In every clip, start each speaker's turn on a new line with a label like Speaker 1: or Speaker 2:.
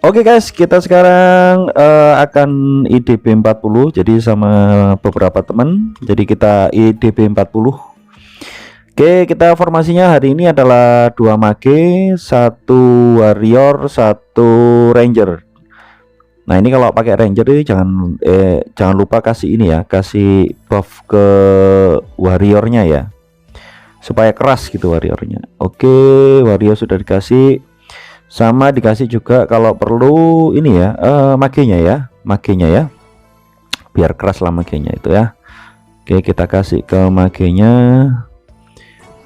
Speaker 1: Oke guys, kita sekarang akan IDB 40 jadi sama beberapa teman. Jadi kita IDB 40. Oke, kita formasinya hari ini adalah 2 mage, 1 warrior, 1 ranger. Nah, ini kalau pakai ranger ini jangan lupa kasih ini ya, kasih buff ke warriornya ya. Supaya keras gitu warriornya. Oke, warrior sudah dikasih. Sama dikasih juga kalau perlu ini ya, magenya ya, biar keras lah magenya itu ya. Oke, kita kasih ke magenya.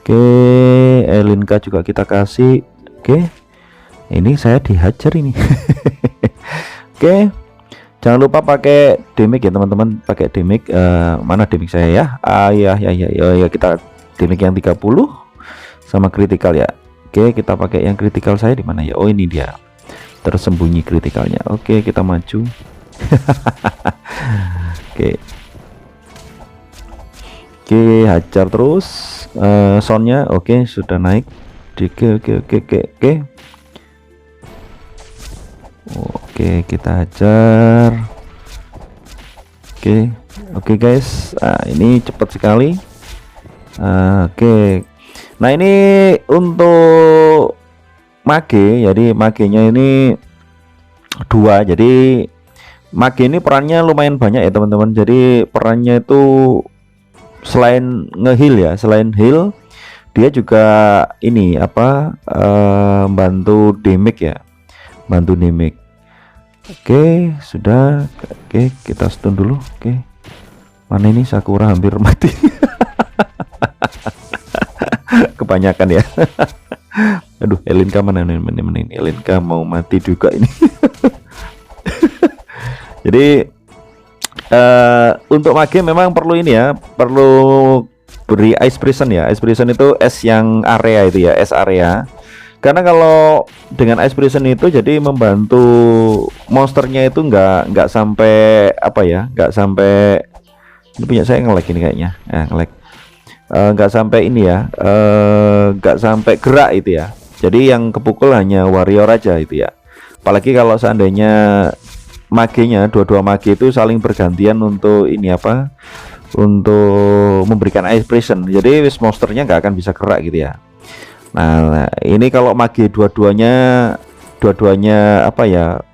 Speaker 1: Oke, Elinka juga kita kasih. Oke, ini saya dihajar ini. Oke, jangan lupa pakai damage ya teman-teman, pakai damage. Mana damage saya ya? Ya, kita damage yang 30 sama critical ya. Oke, kita pakai yang kritikal saya di mana ya? Oh, ini dia. Tersembunyi kritikalnya. Oke, kita maju. Oke. Oke, hajar terus. Soundnya oke, sudah naik. Oke. Oke, kita hajar. Oke guys. Ini cepat sekali. Oke. Nah, ini untuk mage, jadi magenya ini 2. Jadi mage ini perannya lumayan banyak ya teman-teman. Jadi perannya itu selain nge-heal ya, selain heal dia juga ini apa, bantu damage ya, bantu damage. Oke, sudah. Oke, kita stun dulu. Oke, mana ini Sakura hampir mati. Kebanyakan ya. Aduh, Elinka mana ini? Elinka mau mati juga ini. Jadi untuk mage memang perlu ini ya, perlu beri ice prison ya. Ice prison itu es yang area itu ya, es area. Karena kalau dengan ice prison itu jadi membantu monsternya itu nggak sampai apa ya, nggak sampai, ini punya saya nge-lag ini kayaknya. Nge-lag. Nggak sampai ini ya, nggak sampai gerak itu ya. Jadi yang kepukul hanya warrior aja itu ya. Apalagi kalau seandainya magenya, dua-dua mage itu saling bergantian untuk ini apa, untuk memberikan ice prison. Jadi monsternya nggak akan bisa gerak gitu ya. Nah, ini kalau mage dua-duanya apa ya,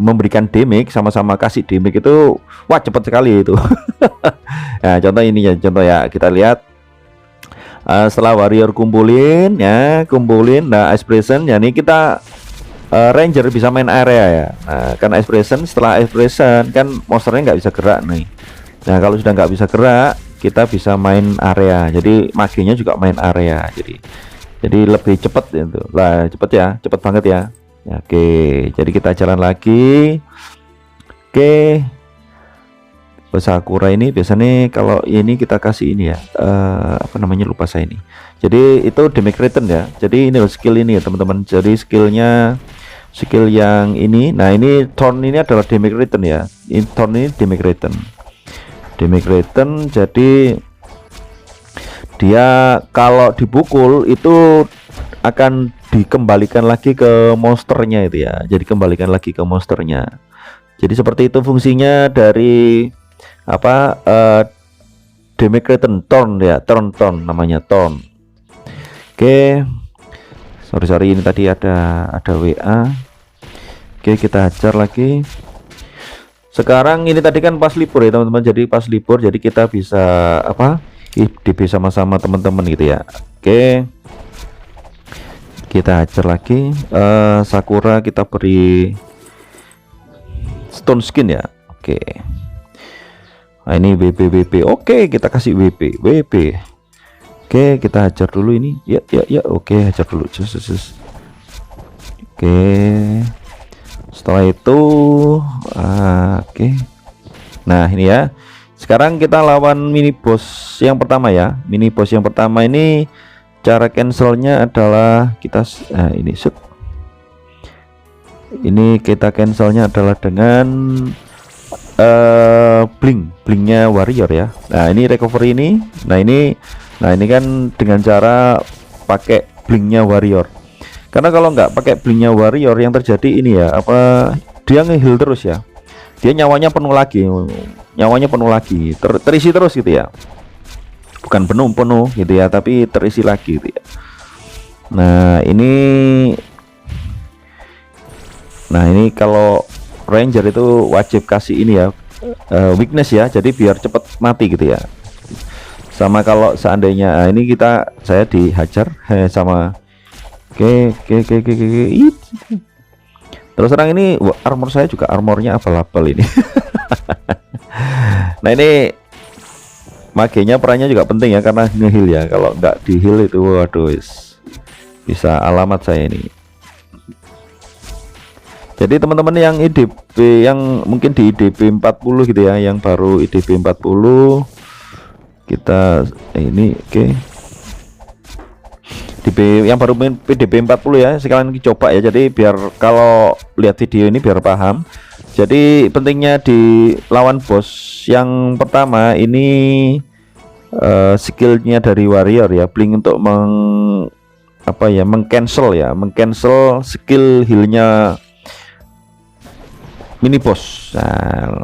Speaker 1: memberikan damage, sama-sama kasih damage itu, wah cepat sekali itu. Nah, contoh ini ya, kita lihat. Setelah warrior kumpulin, nah ice prison ya, ini kita ranger bisa main area ya. Nah, karena ice prison, setelah ice prison kan monsternya nggak bisa gerak nih. Nah, kalau sudah nggak bisa gerak, kita bisa main area. Jadi magenya juga main area. Jadi lebih cepat itu lah, cepet banget ya. Oke, jadi kita jalan lagi. Oke, Sakura ini biasanya kalau ini kita kasih ini ya, apa namanya, lupa saya ini. Jadi itu damage return ya. Jadi ini skill ini ya teman-teman. Jadi skill yang ini. Nah, ini turn ini adalah damage return ya. Ini turn ini damage return. Jadi dia kalau dipukul itu akan dikembalikan lagi ke monsternya itu ya. Jadi kembalikan lagi ke monsternya. Jadi seperti itu fungsinya dari apa, damage return turn ya, turn namanya turn. Oke, sorry ini tadi ada WA. Oke, kita hajar lagi. Sekarang ini tadi kan pas libur ya teman-teman, jadi pas libur jadi kita bisa apa, IDB sama-sama teman-teman gitu ya. Oke, kita hajar lagi. Sakura kita beri stone skin ya. Oke. Nah, ini WP. Oke, kita kasih WP. Oke, kita hajar dulu ini. Ya. Oke, hajar dulu. Oke. Setelah itu oke. Nah, ini ya. Sekarang kita lawan mini boss yang pertama ya. Mini boss yang pertama ini cara cancelnya adalah kita ini shoot. Ini kita cancelnya adalah dengan blinknya warrior ya. Nah, ini recovery ini. Nah ini kan dengan cara pakai blinknya warrior. Karena kalau nggak pakai blinknya warrior yang terjadi ini ya, apa, dia nge-heal terus ya, dia nyawanya penuh lagi, terisi terus gitu ya, bukan penuh gitu ya, tapi terisi lagi gitu ya. Nah ini kalau ranger itu wajib kasih ini ya, weakness ya, jadi biar cepet mati gitu ya. Sama kalau seandainya ini saya dihajar sama oke. Terus terang ini armor saya juga armornya abal-abal ini. Nah ini magenya perannya juga penting ya, karena nge-heal ya, kalau nggak di-heal itu waduh bisa alamat saya ini. Jadi teman-teman yang IDP, yang mungkin di IDP 40 gitu ya, yang baru IDP 40 kita ini oke. Yang baru main PDP 40 ya, sekalian coba ya, jadi biar kalau lihat video ini biar paham. Jadi pentingnya di lawan bos yang pertama ini skillnya dari warrior ya, blink untuk mengcancel skill healnya mini boss. Nah,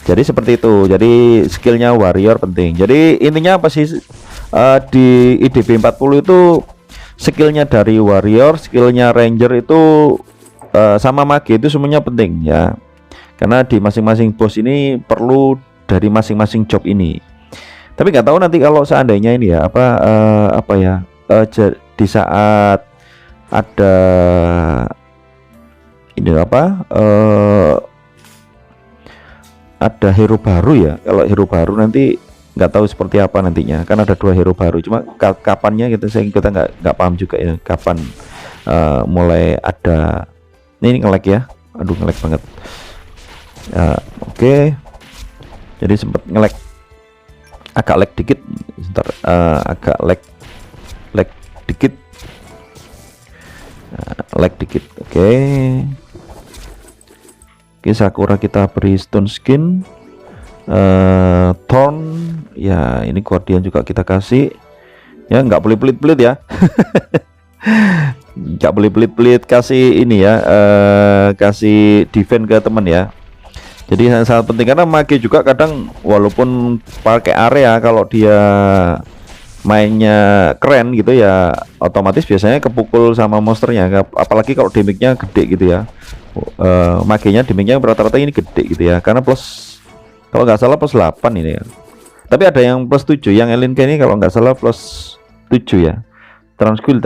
Speaker 1: jadi seperti itu, jadi skillnya warrior penting. Jadi intinya apa sih, di IDP 40 itu skillnya dari warrior, skillnya ranger itu sama mage itu semuanya penting ya, karena di masing-masing bos ini perlu dari masing-masing job ini. Tapi nggak tahu nanti kalau seandainya ini ya di saat ada ini ada hero baru ya, kalau hero baru nanti nggak tahu seperti apa nantinya, kan ada 2 hero baru, cuma kapannya kita nggak paham juga ya, kapan mulai ada. Ini nge-lag ya, aduh nge-lag banget. Oke. Jadi sempat nge-lag, agak lag dikit, sebentar, agak lag dikit, lag dikit. Oke, Sakura kita beri stone skin, Thorn ya, ini Guardian juga kita kasih ya, nggak boleh pelit-pelit ya. Nggak boleh pelit-pelit kasih ini ya, kasih defense ke teman ya. Jadi sangat penting, karena mage juga kadang walaupun pakai area, kalau dia mainnya keren gitu ya, otomatis biasanya kepukul sama monsternya, apalagi kalau damage-nya gede gitu ya. Magenya damage-nya rata-rata ini gede gitu ya, karena plus, kalau nggak salah plus 8 ini ya. Tapi ada yang plus 7, yang Elinke ini kalau nggak salah plus 7 ya. Transquill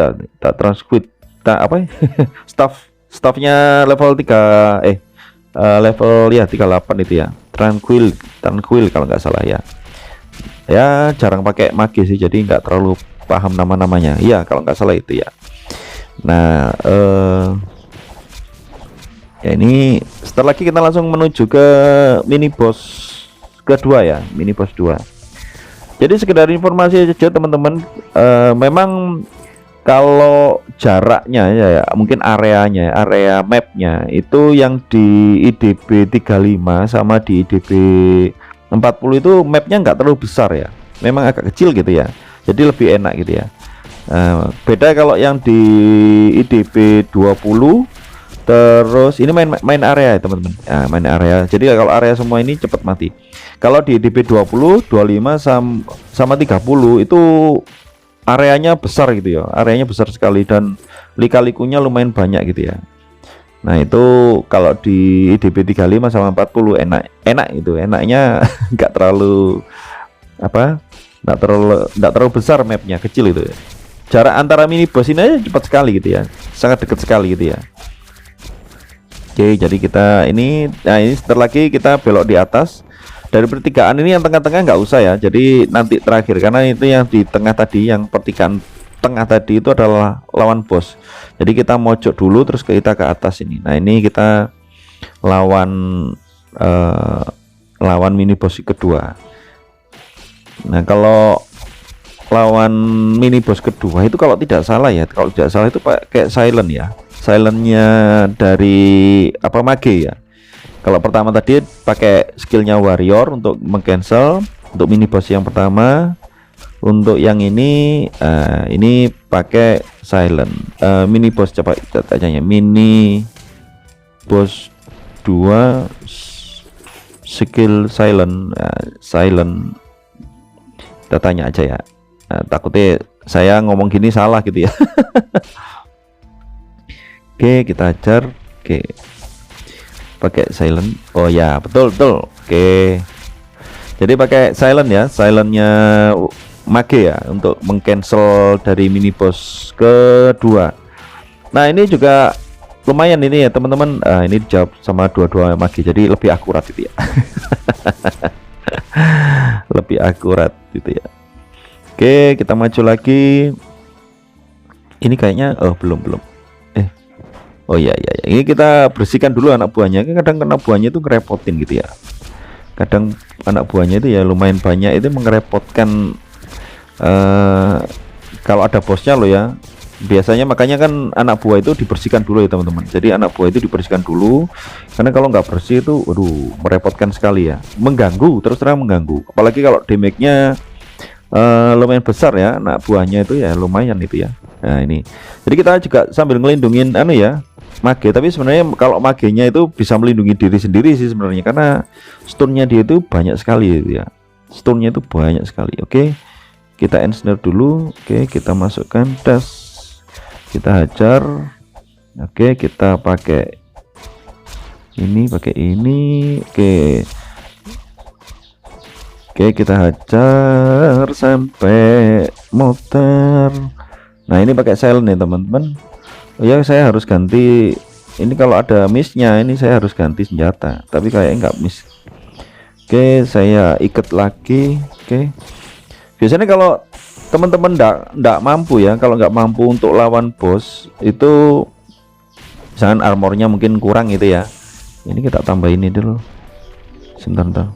Speaker 1: staffnya level 3 level ya 38 itu ya. Tranquil kalau nggak salah ya. Ya jarang pakai mage sih, jadi nggak terlalu paham nama-namanya. Iya kalau nggak salah itu ya. Nah ya ini setelah lagi kita langsung menuju ke mini boss kedua ya, mini boss 2. Jadi sekedar informasi saja teman-teman, memang kalau jaraknya ya, mungkin area mapnya itu yang di IDB 35 sama di IDB 40 itu mapnya nggak terlalu besar ya, memang agak kecil gitu ya, jadi lebih enak gitu ya. Beda kalau yang di IDB 20, terus ini main area ya teman-teman, main area, jadi kalau area semua ini cepat mati. Kalau di IDB 20, 25 sama 30 itu areanya besar gitu ya, areanya besar sekali, dan lika-likunya lumayan banyak gitu ya. Nah itu kalau di IDB 35 sama 40 enak itu, enaknya nggak terlalu nggak terlalu besar mapnya, kecil itu ya. Jarak antara mini boss ini aja cepat sekali gitu ya, sangat dekat sekali gitu ya. Oke, jadi kita ini setelah lagi kita belok di atas. Dari pertigaan ini yang tengah-tengah nggak usah ya, jadi nanti terakhir, karena itu yang di tengah tadi, yang pertigaan tengah tadi itu adalah lawan bos. Jadi kita mojok dulu terus kita ke atas ini. Nah ini kita lawan mini boss kedua. Nah kalau lawan mini boss kedua itu kalau tidak salah itu pakai silent ya, silentnya dari mage ya. Kalau pertama tadi pakai skillnya warrior untuk mengcancel untuk mini boss yang pertama. Untuk yang ini pakai silent. Mini boss, coba kita tanya mini boss 2 skill silent. Silent kita tanya aja ya. Takutnya saya ngomong gini salah gitu ya. Oke, kita ajar. Oke, pakai silent. Oh ya, betul. Oke, jadi pakai silent ya, silentnya mage ya, untuk mengcancel dari mini boss kedua. Nah, ini juga lumayan ini ya teman-teman. Ini dijawab sama dua-dua mage, jadi lebih akurat gitu ya. Lebih akurat gitu ya. Oke, kita maju lagi. Ini kayaknya belum. Oh iya. Ini kita bersihkan dulu anak buahnya. Kadang anak buahnya itu ngerepotin gitu ya. Kadang anak buahnya itu ya lumayan banyak, itu mengerepotkan. Kalau ada bosnya loh ya. Biasanya makanya kan anak buah itu dibersihkan dulu ya teman-teman. Jadi anak buah itu dibersihkan dulu, karena kalau nggak bersih itu waduh merepotkan sekali ya, mengganggu, terus terang mengganggu. Apalagi kalau damage-nya lumayan besar ya, anak buahnya itu ya lumayan itu ya. Nah ini, jadi kita juga sambil ngelindungin ya mage, tapi sebenarnya kalau magenya itu bisa melindungi diri sendiri sih sebenarnya, karena stone-nya dia itu banyak sekali itu ya, stone-nya itu banyak sekali. Oke, kita ensnare dulu. Oke, kita masukkan tes, kita hajar. Oke, kita pakai ini. Oke, kita hajar sampai motor. Nah, ini pakai silent nih teman-teman. Oh ya, saya harus ganti ini, kalau ada missnya ini saya harus ganti senjata, tapi kayaknya nggak miss. Oke, saya ikat lagi. Oke, biasanya kalau teman-teman nggak mampu ya, kalau nggak mampu untuk lawan bos itu, misalkan armornya mungkin kurang gitu ya, ini kita tambah ini dulu sebentar.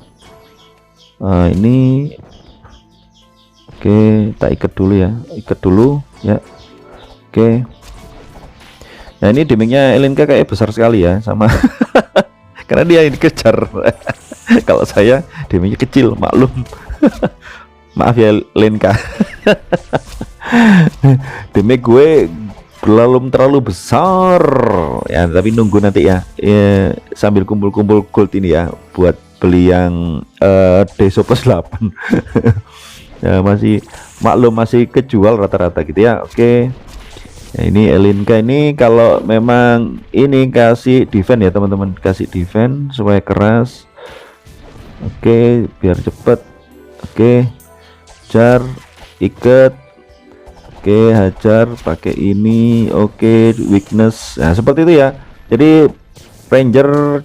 Speaker 1: Ini oke, kita ikat dulu ya. Oke, nah ini damage-nya Elinka kayak besar sekali ya, sama karena dia dikejar. Kalau saya damage-nya kecil, maklum. Maaf ya Elinka. Damage gue belum terlalu besar ya, tapi nunggu nanti ya, sambil kumpul-kumpul gold ini ya buat beli yang Deso plus 8. Ya, masih maklum, masih kejual rata-rata gitu ya. Oke, ya, ini Elinka ini kalau memang ini kasih defense ya teman-teman, kasih defense supaya keras. Oke, biar cepet. Oke, hajar, ikat. Oke, hajar pakai ini. Oke, weakness. Nah, seperti itu ya. Jadi Ranger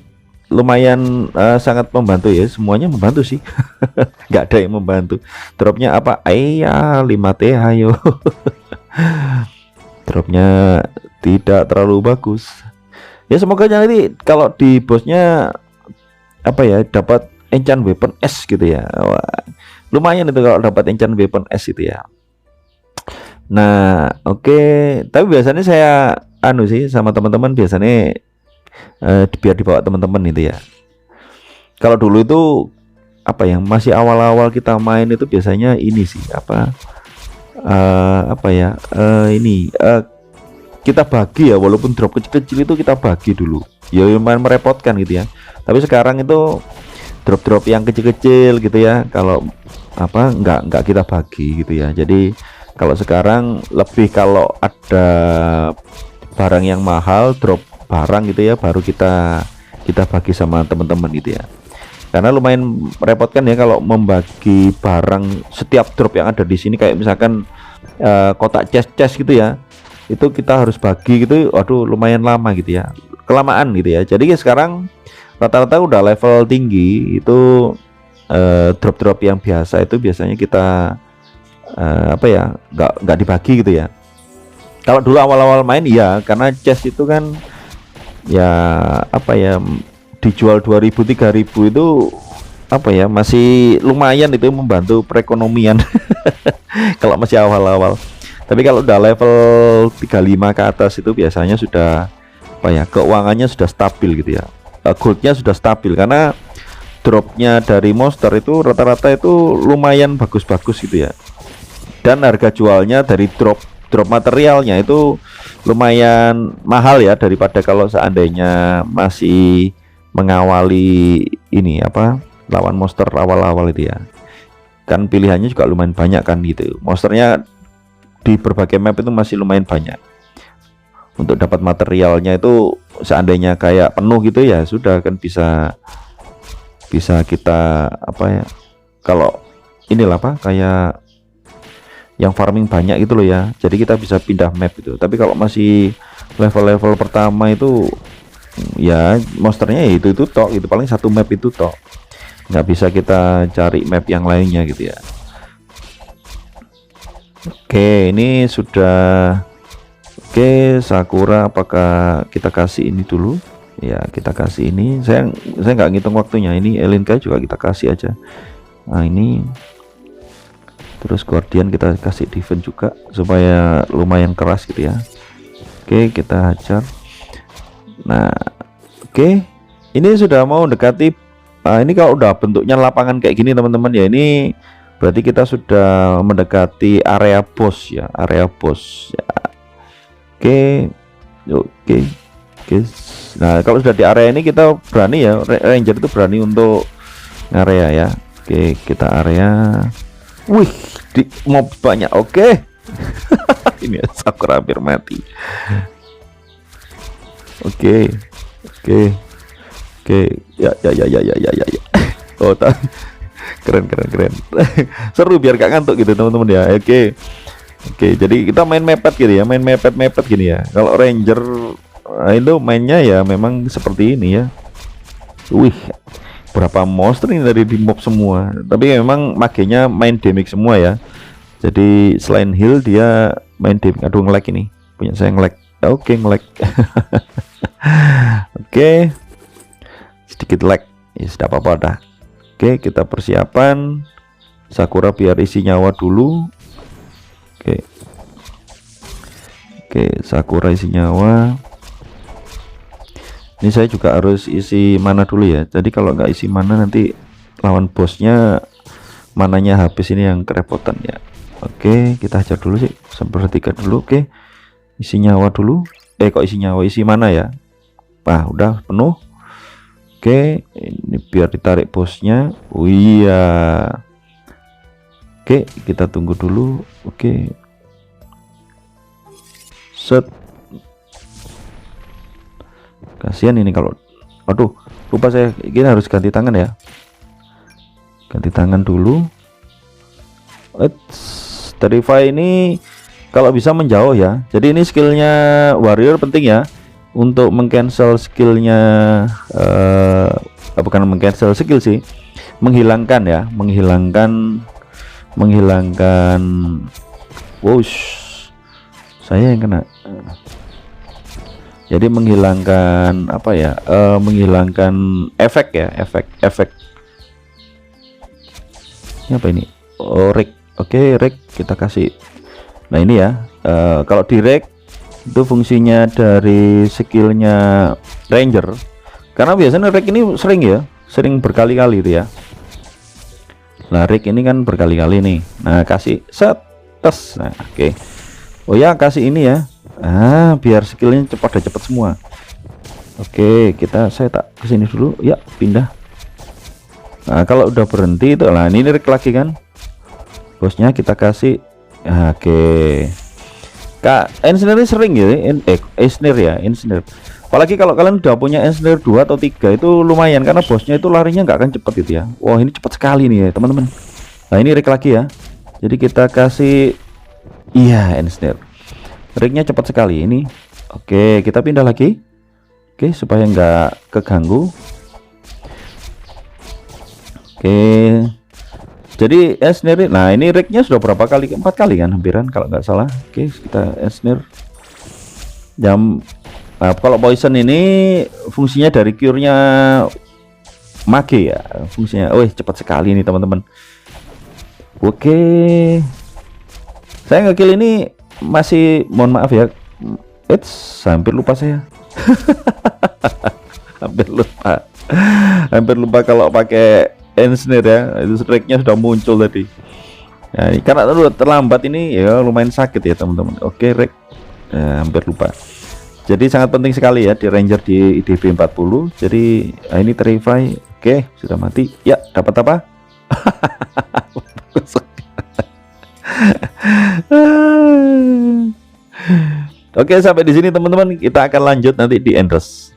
Speaker 1: lumayan sangat membantu ya, semuanya membantu sih. Nggak ada yang membantu. Dropnya apa? 5 TH ayo. Dropnya tidak terlalu bagus ya, semoga nanti kalau di bosnya dapat enchant weapon S gitu ya. Wah, lumayan itu kalau dapat enchant weapon S itu ya. Nah oke, tapi biasanya saya sih sama teman-teman, biasanya biar dibawa teman-teman itu ya. Kalau dulu itu masih awal-awal kita main itu biasanya ini sih kita bagi ya, walaupun drop kecil-kecil itu kita bagi dulu ya, lumayan merepotkan gitu ya. Tapi sekarang itu drop-drop yang kecil-kecil gitu ya, kalau nggak kita bagi gitu ya. Jadi kalau sekarang lebih, kalau ada barang yang mahal, drop barang gitu ya, baru kita bagi sama teman-teman gitu ya. Karena lumayan merepotkan ya kalau membagi barang, setiap drop yang ada di sini, kayak misalkan kotak chest gitu ya, itu kita harus bagi gitu. Waduh, lumayan lama gitu ya, kelamaan gitu ya. Jadi sekarang rata-rata udah level tinggi itu, drop-drop yang biasa itu biasanya kita nggak dibagi gitu ya. Kalau dulu awal-awal main ya, karena chest itu kan ya dijual 2000 3000 itu masih lumayan itu, membantu perekonomian. Kalau masih awal-awal. Tapi kalau udah level 35 ke atas itu biasanya sudah keuangannya sudah stabil gitu ya. Goldnya sudah stabil, karena dropnya dari monster itu rata-rata itu lumayan bagus-bagus gitu ya. dan harga jualnya dari drop materialnya itu lumayan mahal ya, daripada kalau seandainya masih mengawali ini apa, lawan monster awal-awal itu ya. Kan pilihannya juga lumayan banyak kan gitu. Monsternya di berbagai map itu masih lumayan banyak. Untuk dapat materialnya itu seandainya kayak penuh gitu ya sudah kan bisa kita apa ya, kalau inilah apa kayak yang farming banyak gitu loh ya, jadi kita bisa pindah map itu. Tapi kalau masih level-level pertama itu ya monsternya ya itu tok, itu paling satu map itu tok, nggak bisa kita cari map yang lainnya gitu ya. Oke, ini sudah oke. Sakura apakah kita kasih ini dulu ya? Kita kasih ini, saya nggak ngitung waktunya. Ini Elinka juga kita kasih aja. Nah ini terus Guardian kita kasih defense juga supaya lumayan keras gitu ya. Oke, kita hajar. Nah oke, ini sudah mau mendekati ini kalau udah bentuknya lapangan kayak gini teman-teman ya, ini berarti kita sudah mendekati area boss ya, area boss ya. Oke, nah kalau sudah di area ini kita berani ya, ranger itu berani untuk area ya. Oke, kita area. Wih, di mob banyak. Oke. Ini Sakura hampir mati. Oke. Ya. Oh, keren. Seru biar gak ngantuk gitu teman-teman ya. Oke, jadi kita main mepet gitu ya, main mepet gini ya. Kalau ranger itu mainnya ya memang seperti ini ya. Wih, berapa monster ini dari di mob semua, tapi memang magenya main damage semua ya. Jadi selain heal dia main damage. Aduh, nge-lag ini, punya saya nge-lag. Oke, nge-lag. Oke, sedikit lag ya, sudah apa-apa dah. Oke, kita persiapan Sakura biar isi nyawa dulu. Oke, Sakura isi nyawa. Ini saya juga harus isi mana dulu ya. Jadi kalau nggak isi mana nanti lawan bosnya mananya habis, ini yang kerepotan ya. Oke, kita hajar dulu sih, sepertiga dulu. Oke, isi nyawa dulu. Kok isi nyawa, isi mana ya? Wah, udah penuh. Oke, ini biar ditarik bosnya. Oh iya. Oke, kita tunggu dulu. Oke, set. Kasihan ini kalau, aduh, lupa saya, ini harus ganti tangan ya. Ganti tangan dulu. Terrify ini kalau bisa menjauh ya. Jadi ini skillnya warrior penting ya, untuk mengcancel skillnya, bukan mengcancel skill sih, menghilangkan ya, menghilangkan. Wush, saya yang kena. Jadi menghilangkan apa ya, menghilangkan efek ya, efek ini apa ini. Oh, rek. Oke, rek kita kasih. Nah ini ya, kalau di rek itu fungsinya dari skillnya ranger, karena biasanya rek ini sering berkali-kali itu ya. Nah rek ini kan berkali-kali nih. Nah kasih set tes. Nah oke. Oh ya, kasih ini ya. Biar skillnya cepat semua. Oke, saya tak kesini dulu ya, pindah. Nah kalau udah berhenti itu lah, ini rek lagi kan bosnya, kita kasih. Oke, Kak, ensnare sering ya, ensnare ya, ensnare. Apalagi kalau kalian udah punya ensnare 2 atau 3 itu lumayan, karena bosnya itu larinya nggak akan cepet itu ya. Wah, ini cepat sekali nih ya teman-teman. Nah ini rek lagi ya, jadi kita kasih, iya, ensnare. Reknya cepat sekali ini. Oke, kita pindah lagi. Oke, supaya nggak keganggu. Oke, jadi ensnare. Nah ini reknya sudah berapa kali? 4 kali kan, hampiran kalau nggak salah. Oke, kita ensnare jam. Nah, kalau poison ini fungsinya dari cure-nya mage ya, fungsinya. Cepat sekali ini teman-teman. Oke, saya nge-kill ini masih, mohon maaf ya, hampir lupa saya. hampir lupa kalau pakai ensnare ya, itu strike-nya sudah muncul tadi. Nah, ini karena terlambat ini ya lumayan sakit ya teman-teman. Oke, rek. Hampir lupa. Jadi sangat penting sekali ya di Ranger di IDV 40. Jadi ini terify. Oke, sudah mati. Ya, dapat apa? Oke, sampai di sini teman-teman. Kita akan lanjut nanti di Endless.